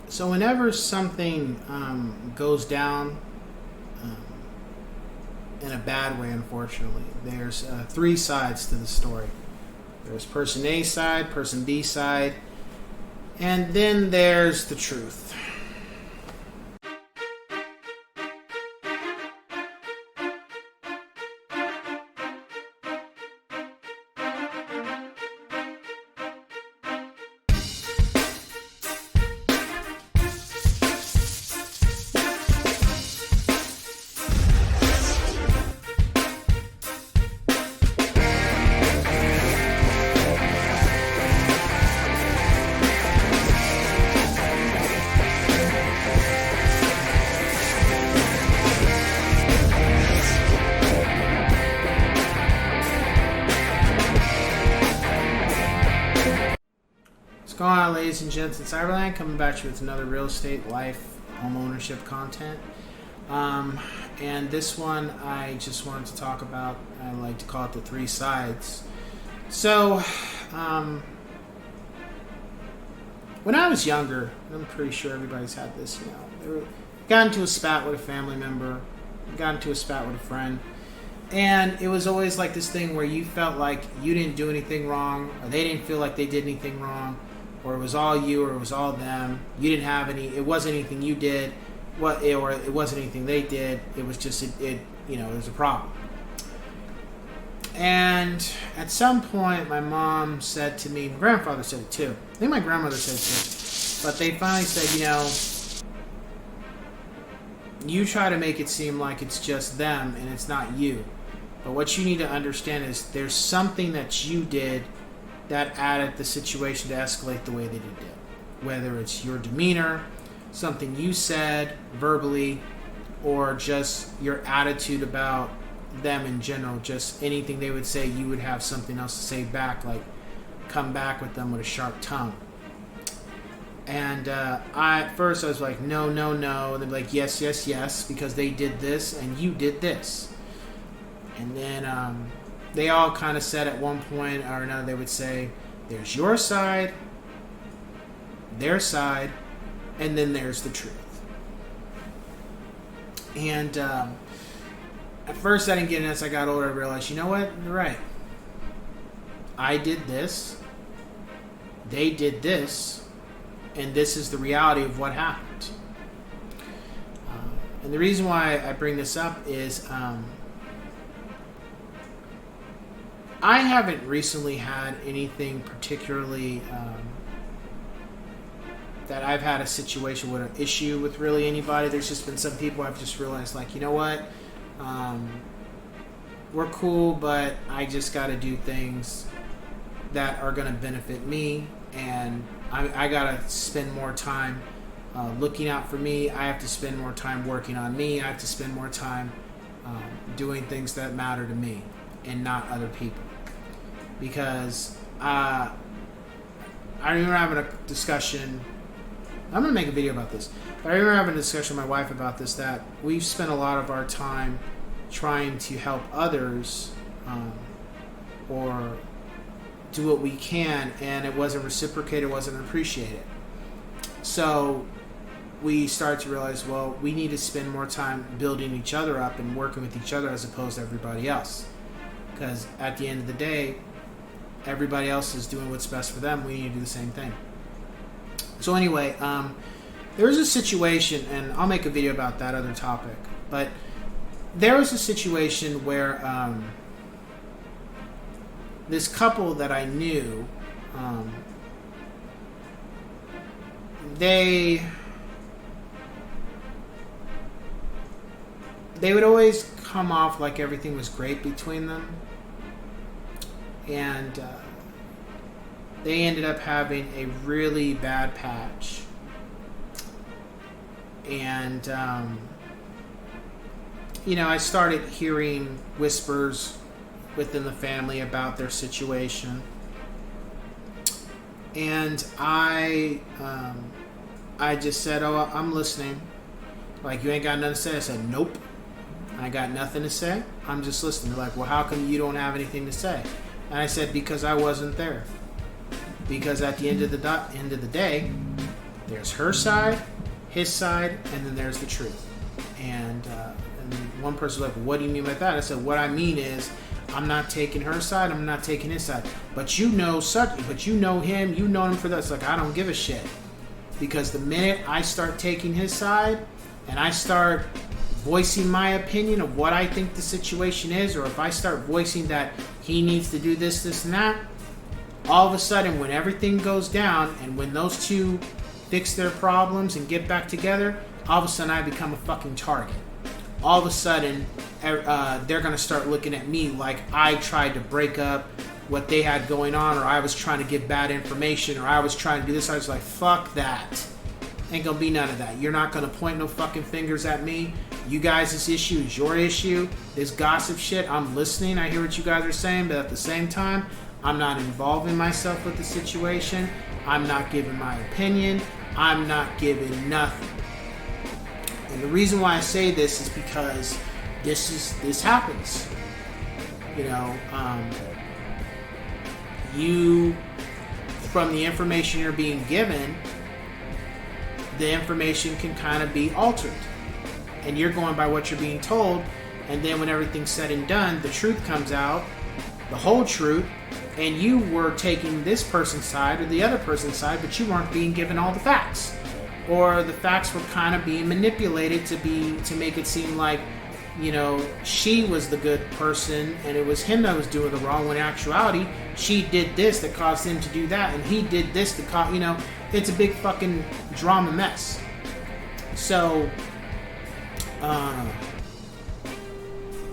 So whenever something goes down um, in a bad way, unfortunately, there's three sides to the story. There's person A side, person B side, and then there's the truth. What's going on, ladies and gents? It's Cyberland coming back to you with another real estate, life, home ownership content. And this one I just wanted to talk about. I like to call it the three sides. So, when I was younger, and I'm pretty sure everybody's had this, got into a spat with a family member, got into a spat with a friend, and it was always like this thing where you felt like you didn't do anything wrong, or they didn't feel like they did anything wrong, or it was all you, or it was all them. You didn't have any. It wasn't anything you did, or it wasn't anything they did. It was just it was a problem. And at some point, my mom said to me, my grandfather said it too. I think my grandmother said it too. But they finally said, you try to make it seem like it's just them and it's not you. But what you need to understand is there's something that you did that added the situation to escalate the way that it did. Whether it's your demeanor, something you said verbally, or just your attitude about them in general, just anything they would say, you would have something else to say back, like come back with them with a sharp tongue. And at first I was like, no, and they'd be like, yes, because they did this and you did this. And then they all kind of said at one point or another, they would say, there's your side, their side, and then there's the truth. And at first I didn't get it. As I got older, I realized, you know what? You're right. I did this. They did this. And this is the reality of what happened. And the reason why I bring this up is I haven't recently had anything particularly that I've had a situation with an issue with really anybody. There's just been some people I've just realized, like, you know what? We're cool, but I just got to do things that are going to benefit me, and I got to spend more time looking out for me. I have to spend more time working on me. I have to spend more time doing things that matter to me and not other people. Because I remember having a discussion. I'm going to make a video about this. But I remember having a discussion with my wife about this, that we've spent a lot of our time trying to help others or do what we can, and it wasn't reciprocated, it wasn't appreciated. So we started to realize, well, we need to spend more time building each other up and working with each other as opposed to everybody else. Because at the end of the day, everybody else is doing what's best for them. We need to do the same thing. So anyway, there was a situation, and I'll make a video about that other topic, but there was a situation where this couple that I knew, they would always come off like everything was great between them, and they ended up having a really bad patch. And I started hearing whispers within the family about their situation, and I just said, "Oh, I'm listening." Like, you ain't got nothing to say? I said, "Nope, I got nothing to say. I'm just listening." They're like, "Well, how come you don't have anything to say?" And I said, "Because I wasn't there. Because at the end of the day, There's her side, his side, and then there's the truth. And one person was like, what do you mean by that? I said, what I mean is, I'm not taking her side, I'm not taking his side. But you know him, you know him for that. It's like, I don't give a shit. Because the minute I start taking his side, and I start voicing my opinion of what I think the situation is, or if I start voicing that he needs to do this, this, and that, all of a sudden, when everything goes down, and when those two fix their problems and get back together, all of a sudden I become a fucking target. All of a sudden, they're going to start looking at me like I tried to break up what they had going on, or I was trying to give bad information, or I was trying to do this. I was like, fuck that. Ain't going to be none of that. You're not going to point no fucking fingers at me. You guys, this issue is your issue. This gossip shit, I'm listening. I hear what you guys are saying, but at the same time, I'm not involving myself with the situation. I'm not giving my opinion. I'm not giving nothing. And the reason why I say this is because this happens. You know, you, from the information you're being given, the information can kind of be altered. And you're going by what you're being told, and then when everything's said and done, the truth comes out, the whole truth, and you were taking this person's side or the other person's side, but you weren't being given all the facts. Or the facts were kind of being manipulated to make it seem like, you know, she was the good person and it was him that was doing the wrong, when in actuality, she did this that caused him to do that, and he did this that caused, you know, it's a big fucking drama mess. So,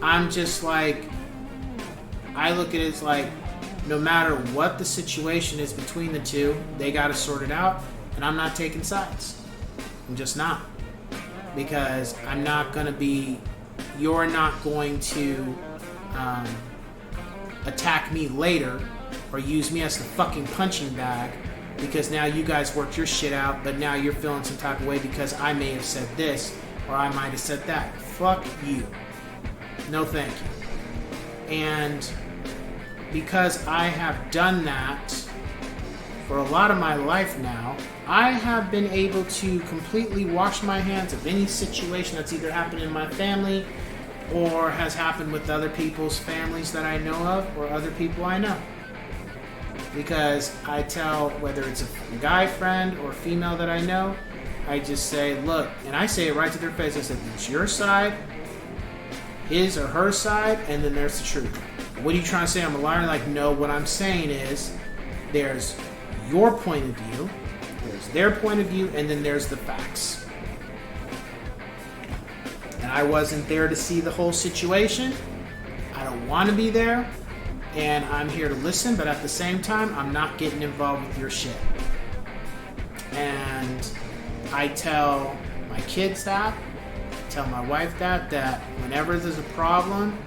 I'm just like, I look at it as like, no matter what the situation is between the two, they got to sort it out, and I'm not taking sides. I'm just not. Because I'm not going to be, you're not going to attack me later or use me as the fucking punching bag, because now you guys worked your shit out, but now you're feeling some type of way because I may have said this or I might have said that. Fuck you. No thank you. And because I have done that for a lot of my life now, I have been able to completely wash my hands of any situation that's either happened in my family or has happened with other people's families that I know of or other people I know. Because I tell, whether it's a guy friend or female that I know, I just say, look, and I say it right to their face. I said, it's your side, his or her side, and then there's the truth. What are you trying to say? I'm a liar? Like, no, what I'm saying is there's your point of view, there's their point of view, and then there's the facts. And I wasn't there to see the whole situation. I don't want to be there. And I'm here to listen, but at the same time, I'm not getting involved with your shit. And I tell my kids that, I tell my wife that whenever there's a problem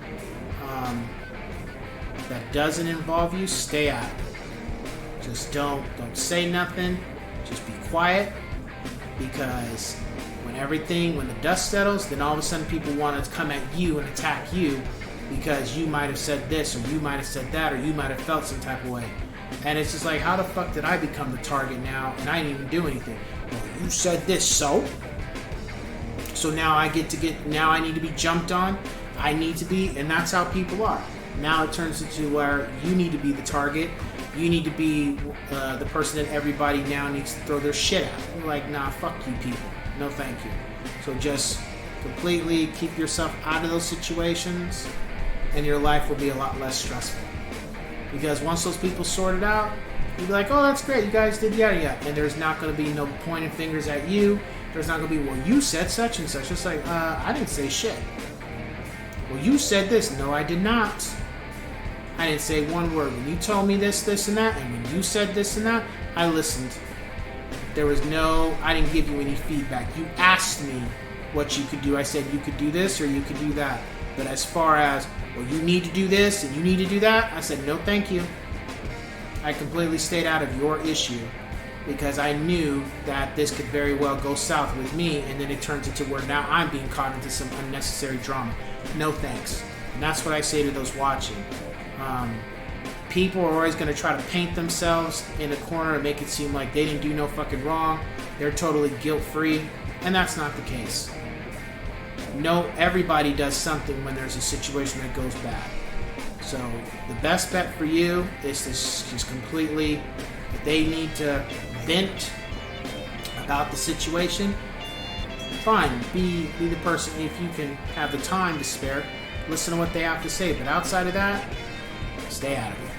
that doesn't involve you, stay out of it. Just don't say nothing. Just be quiet, because when the dust settles, then all of a sudden people want to come at you and attack you because you might have said this, or you might have said that, or you might have felt some type of way. And it's just like, how the fuck did I become the target now and I didn't even do anything? Well, you said this, so now I need to be jumped on. I need to be, and that's how people are. Now it turns into where you need to be the target. You need to be the person that everybody now needs to throw their shit at. You're like, nah, fuck you people. No thank you. So just completely keep yourself out of those situations, and your life will be a lot less stressful. Because once those people sort it out, you'll be like, oh, that's great, you guys did yada yada. And there's not going to be no pointing fingers at you. There's not going to be, well, you said such and such. It's like, I didn't say shit. Well, you said this. No, I did not. I didn't say one word. When you told me this, this, and that, and when you said this and that, I listened. I didn't give you any feedback. You asked me what you could do. I said you could do this or you could do that. But as far as, well, you need to do this and you need to do that, I said, no, thank you. I completely stayed out of your issue because I knew that this could very well go south with me, and then it turns into where now I'm being caught into some unnecessary drama. No thanks. And that's what I say to those watching. People are always going to try to paint themselves in a corner and make it seem like they didn't do no fucking wrong. they're totally guilt-free, and that's not the case. No, everybody does something when there's a situation that goes bad. So the best bet for you is to just completely, if they need to vent about the situation, fine, be the person. If you can have the time to spare, listen to what they have to say. But outside of that, stay out of it.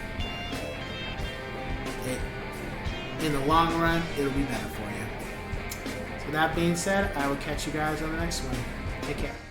In the long run, it'll be better for you. So that being said, I will catch you guys on the next one. Take care.